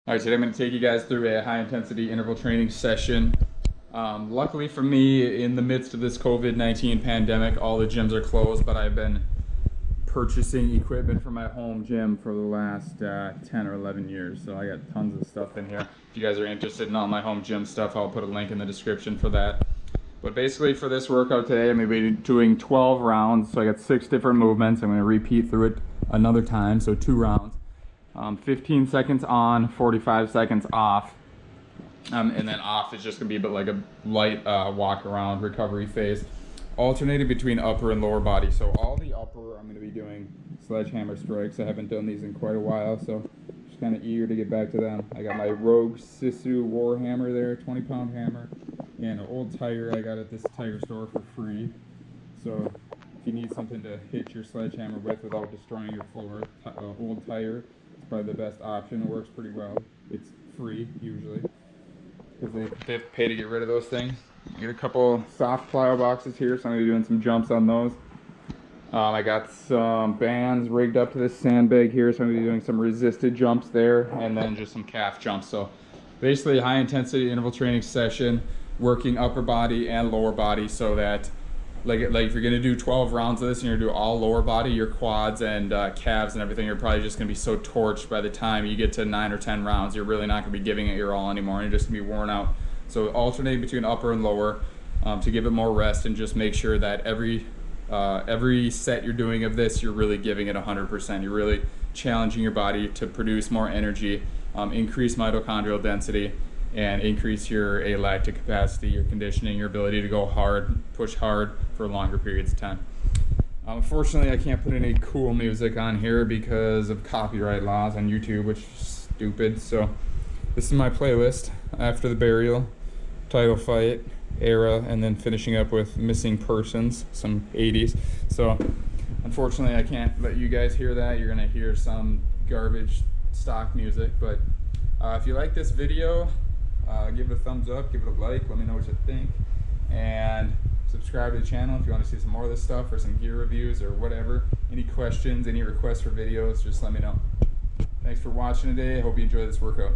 All right, today I'm going to take you guys through a high-intensity interval training session. Luckily for me, in the midst of this COVID-19 pandemic, all the gyms are closed, but I've been purchasing equipment for my home gym for the last 10 or 11 years. So I got tons of stuff in here. If you guys are interested in all my home gym stuff, I'll put a link in the description for that. But basically for this workout today, I'm going to be doing 12 rounds. So I got 6 different movements. I'm going to repeat through it another time, so 2 rounds. 15 seconds on, 45 seconds off, and then off is just going to be a bit like a light walk around recovery phase, alternating between upper and lower body. So all the upper, I'm going to be doing sledgehammer strikes. I haven't done these in quite a while, so just kind of eager to get back to them. I got my Rogue Sisu Warhammer there, 20-pound hammer, and an old tire I got at this tire store for free. So if you need something to hit your sledgehammer with without destroying your floor, old tire, probably the best option. It works pretty well. It's free usually because they have to pay to get rid of those things. I get a couple soft plyo boxes here, so I'm going to be doing some jumps on those. I got some bands rigged up to this sandbag here, so I'm going to be doing some resisted jumps there, and then just some calf jumps. So basically a high intensity interval training session, working upper body and lower body, so that like if you're going to do 12 rounds of this and you're going to do all lower body, your quads and calves and everything are probably just going to be so torched by the time you get to 9 or 10 rounds. You're really not going to be giving it your all anymore, and you're just going to be worn out. So alternate between upper and lower to give it more rest, and just make sure that every set you're doing of this, you're really giving it 100%. You're really challenging your body to produce more energy, increase mitochondrial density, and increase your alactic capacity, your conditioning, your ability to go hard, push hard for longer periods of time. Unfortunately, I can't put any cool music on here because of copyright laws on YouTube, which is stupid. So this is my playlist: After the Burial, Title Fight, Era, and then finishing up with Missing Persons, some 80s. So unfortunately, I can't let you guys hear that. You're gonna hear some garbage stock music. But if you like this video, give it a thumbs up, give it a like, let me know what you think, and subscribe to the channel if you want to see some more of this stuff, or some gear reviews or whatever. Any questions, any requests for videos, just let me know. Thanks for watching today. I hope you enjoy this workout.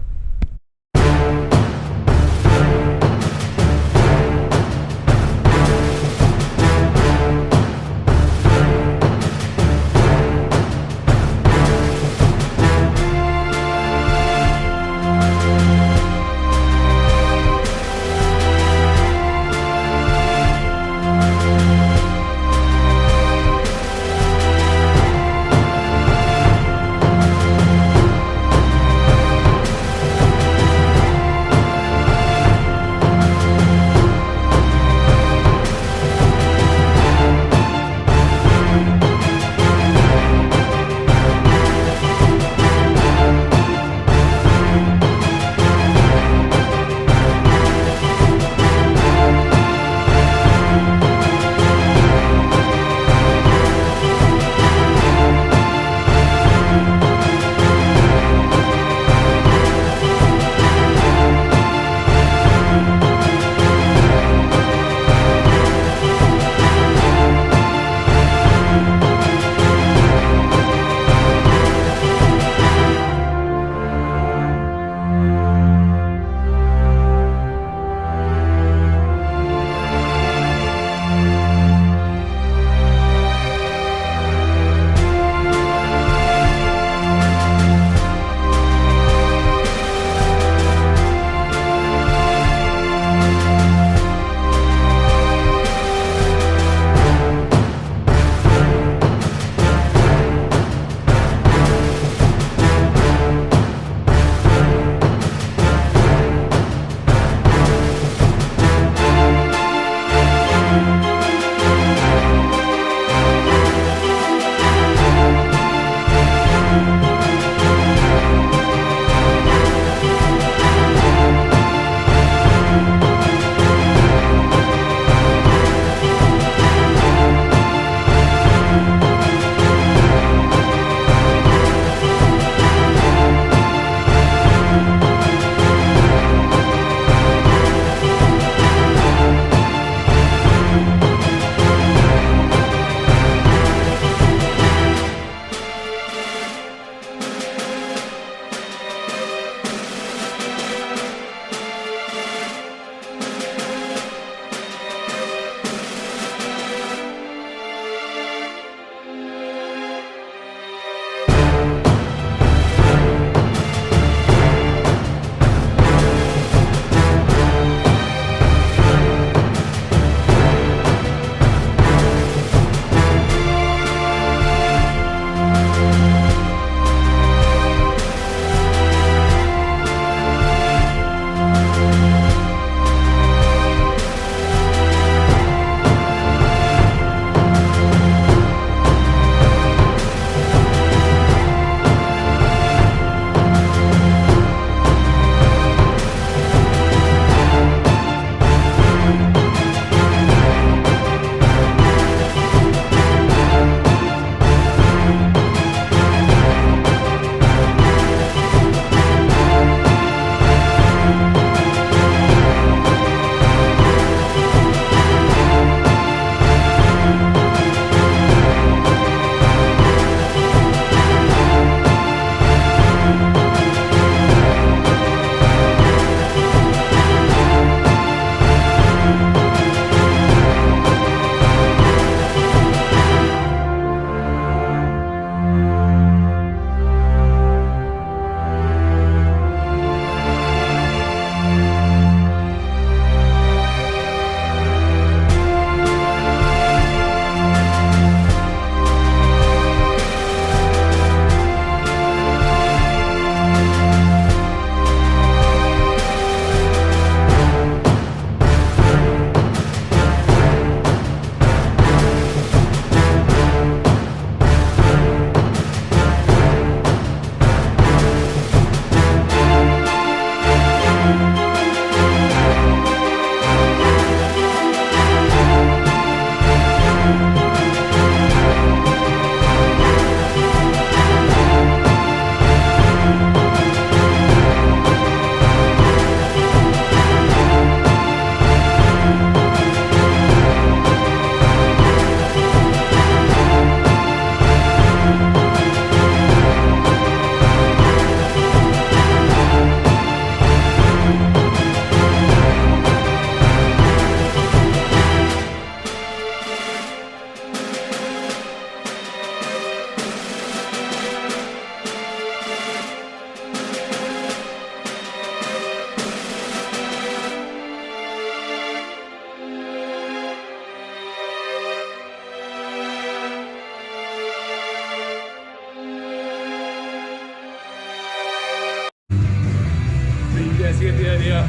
you get the idea.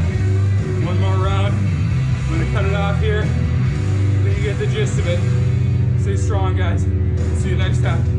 One more round. I'm gonna cut it off here. Then you get the gist of it. Stay strong, guys. See you next time.